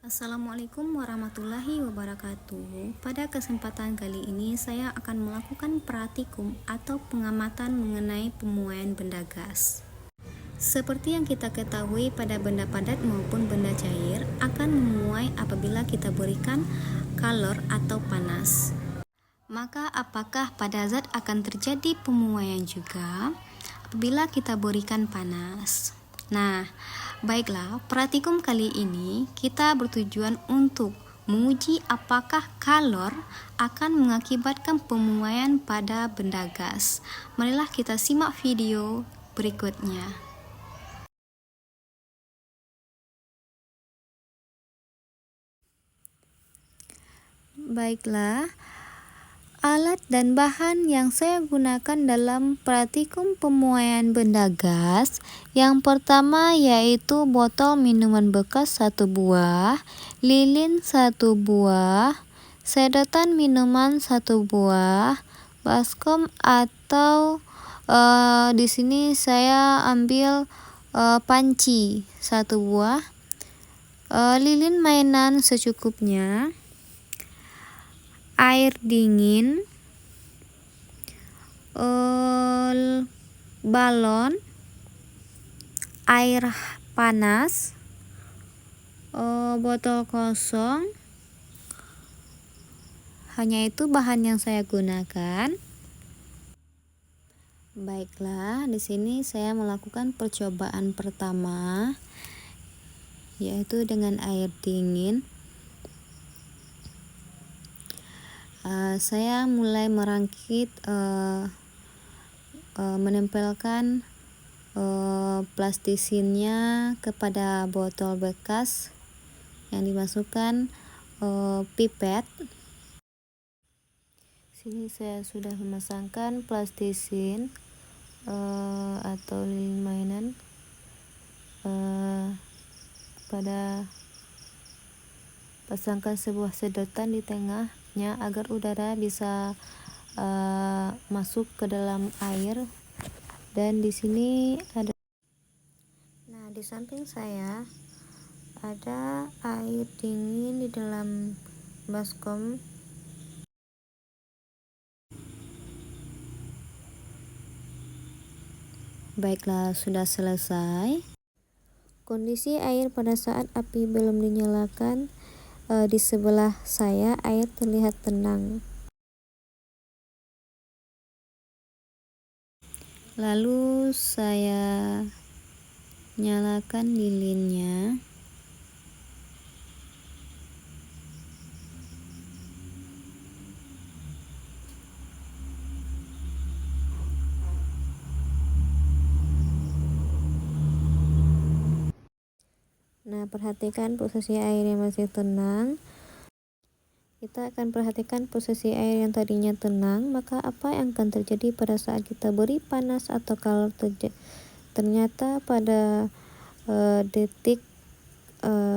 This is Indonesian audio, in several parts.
Assalamualaikum warahmatullahi wabarakatuh. Pada kesempatan kali ini saya akan melakukan praktikum atau pengamatan mengenai pemuaian benda gas. Seperti yang kita ketahui, pada benda padat maupun benda cair akan memuai apabila kita berikan kalor atau panas. Maka apakah pada zat akan terjadi pemuaian juga apabila kita berikan panas? Nah, baiklah, praktikum kali ini kita bertujuan untuk menguji apakah kalor akan mengakibatkan pemuaian pada benda gas. Marilah kita simak video berikutnya. Baiklah, alat dan bahan yang saya gunakan dalam praktikum pemuaian benda gas, yang pertama yaitu botol minuman bekas 1 buah, lilin 1 buah, sedotan minuman 1 buah, baskom atau di sini saya ambil panci 1 buah, lilin mainan secukupnya, air dingin, balon, air panas, botol kosong. Hanya itu bahan yang saya gunakan. Baiklah, di sini saya melakukan percobaan pertama, yaitu dengan air dingin. Saya mulai merangkit menempelkan plastisinnya kepada botol bekas yang dimasukkan pipet. Sini saya sudah memasangkan plastisin atau lilin mainan pasangkan sebuah sedotan di tengahnya agar udara bisa masuk ke dalam air. Dan di sini ada, nah di samping saya ada air dingin di dalam baskom. Baiklah, sudah selesai. Kondisi air pada saat api belum dinyalakan, di sebelah saya air terlihat tenang. Lalu saya nyalakan lilinnya. Nah, perhatikan posisi air yang masih tenang. Kita akan perhatikan posisi air yang tadinya tenang, maka apa yang akan terjadi pada saat kita beri panas atau kalor ternyata pada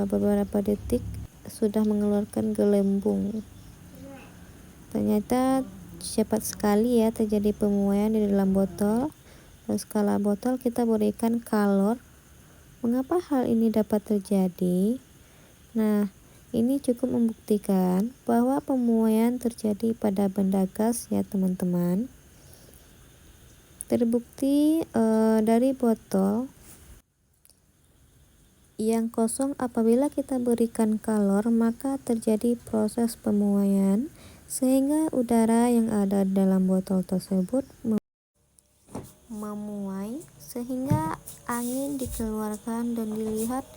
beberapa detik sudah mengeluarkan gelembung. Ternyata cepat sekali ya terjadi pemuaian di dalam botol. Terus skala botol kita berikan kalor. Mengapa hal ini dapat terjadi? Nah, ini cukup membuktikan bahwa pemuaian terjadi pada benda gas ya teman-teman. Terbukti dari botol yang kosong, apabila kita berikan kalor maka terjadi proses pemuaian sehingga udara yang ada dalam botol tersebut memuai, sehingga angin dikeluarkan dan dilihat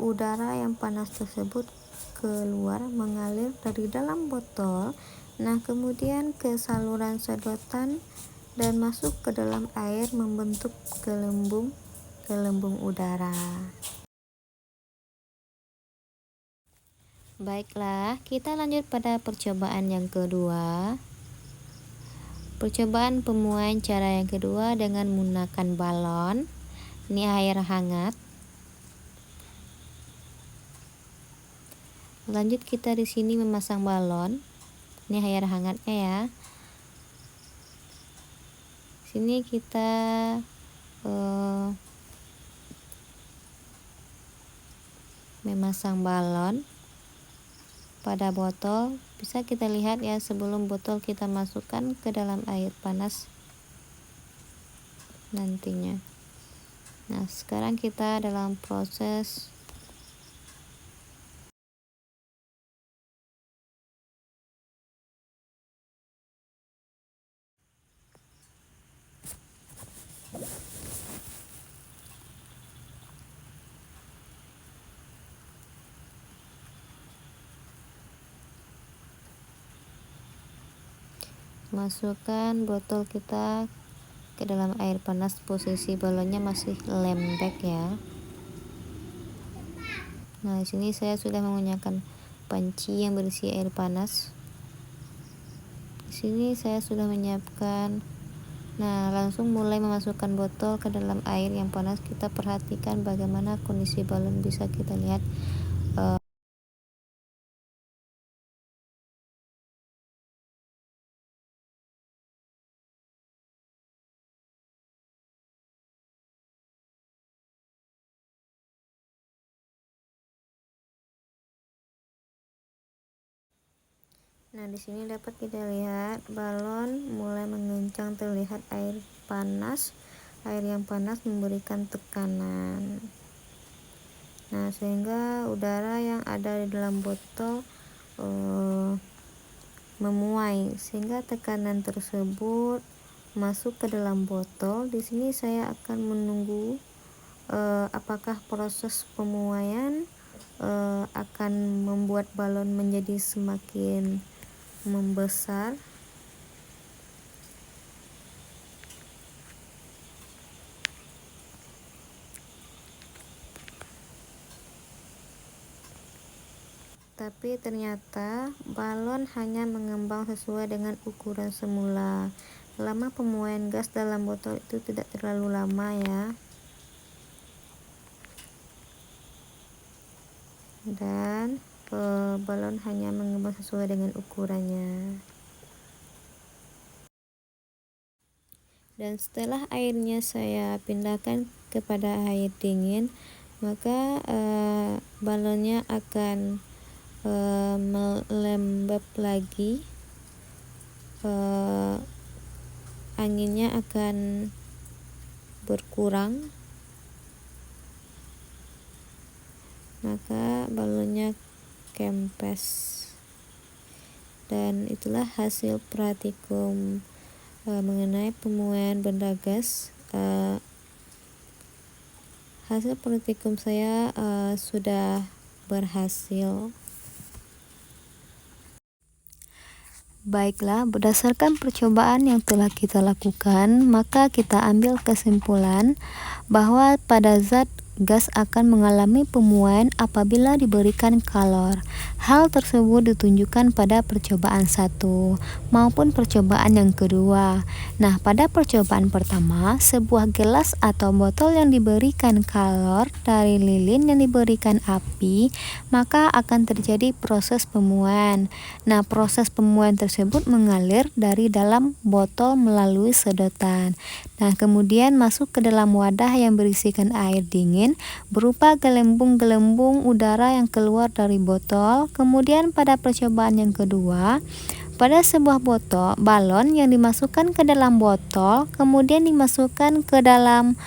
udara yang panas tersebut keluar mengalir dari dalam botol. Nah, kemudian ke saluran sedotan dan masuk ke dalam air membentuk gelembung udara. Baiklah, kita lanjut pada percobaan yang kedua. Percobaan pemuaian cara yang kedua dengan menggunakan balon. Ini air hangat. Lanjut kita di sini memasang balon. Ini air hangatnya ya. Sini kita memasang balon. pada botol. Bisa kita lihat ya, sebelum botol kita masukkan ke dalam air panas nantinya. Nah, sekarang kita dalam proses masukkan botol kita ke dalam air panas. Posisi balonnya masih lembek ya. Nah, di sini saya sudah menggunakan panci yang berisi air panas. Di sini saya sudah menyiapkan. Nah, langsung mulai memasukkan botol ke dalam air yang panas. Kita perhatikan bagaimana kondisi balon, bisa kita lihat Nah, di sini dapat kita lihat balon mulai mengencang, terlihat air panas. Air yang panas memberikan tekanan. Nah, sehingga udara yang ada di dalam botol memuai, sehingga tekanan tersebut masuk ke dalam botol. Di sini saya akan menunggu apakah proses pemuaian akan membuat balon menjadi semakin membesar. Tapi ternyata balon hanya mengembang sesuai dengan ukuran semula. Lama pemuaian gas dalam botol itu tidak terlalu lama ya. Dan balon hanya mengembang sesuai dengan ukurannya. Dan setelah airnya saya pindahkan kepada air dingin, maka balonnya akan melembab lagi. Anginnya akan berkurang, maka balonnya kempes. Dan itulah hasil praktikum mengenai pemuaian benda gas. Hasil praktikum saya sudah berhasil. Baiklah, berdasarkan percobaan yang telah kita lakukan, maka kita ambil kesimpulan bahwa pada zat gas akan mengalami pemuaian apabila diberikan kalor. Hal tersebut ditunjukkan pada percobaan 1 maupun percobaan yang kedua. Nah, pada percobaan pertama, sebuah gelas atau botol yang diberikan kalor dari lilin yang diberikan api, maka akan terjadi proses pemuaian. Nah, proses pemuaian tersebut mengalir dari dalam botol melalui sedotan. Nah, kemudian masuk ke dalam wadah yang berisikan air dingin berupa gelembung-gelembung udara yang keluar dari botol. Kemudian pada percobaan yang kedua, pada sebuah botol balon yang dimasukkan ke dalam botol, kemudian dimasukkan ke dalam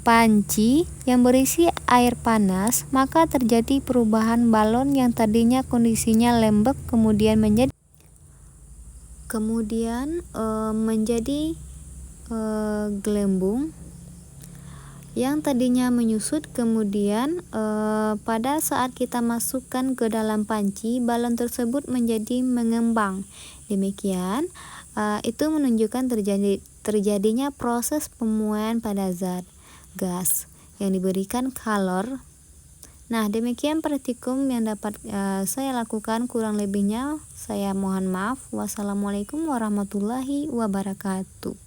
panci yang berisi air panas, maka terjadi perubahan balon yang tadinya kondisinya lembek kemudian menjadi gelembung. Yang tadinya menyusut, kemudian pada saat kita masukkan ke dalam panci, balon tersebut menjadi mengembang. Demikian, itu menunjukkan terjadinya proses pemuaian pada zat gas yang diberikan kalor. Nah, demikian praktikum yang dapat saya lakukan. Kurang lebihnya saya mohon maaf. Wassalamualaikum warahmatullahi wabarakatuh.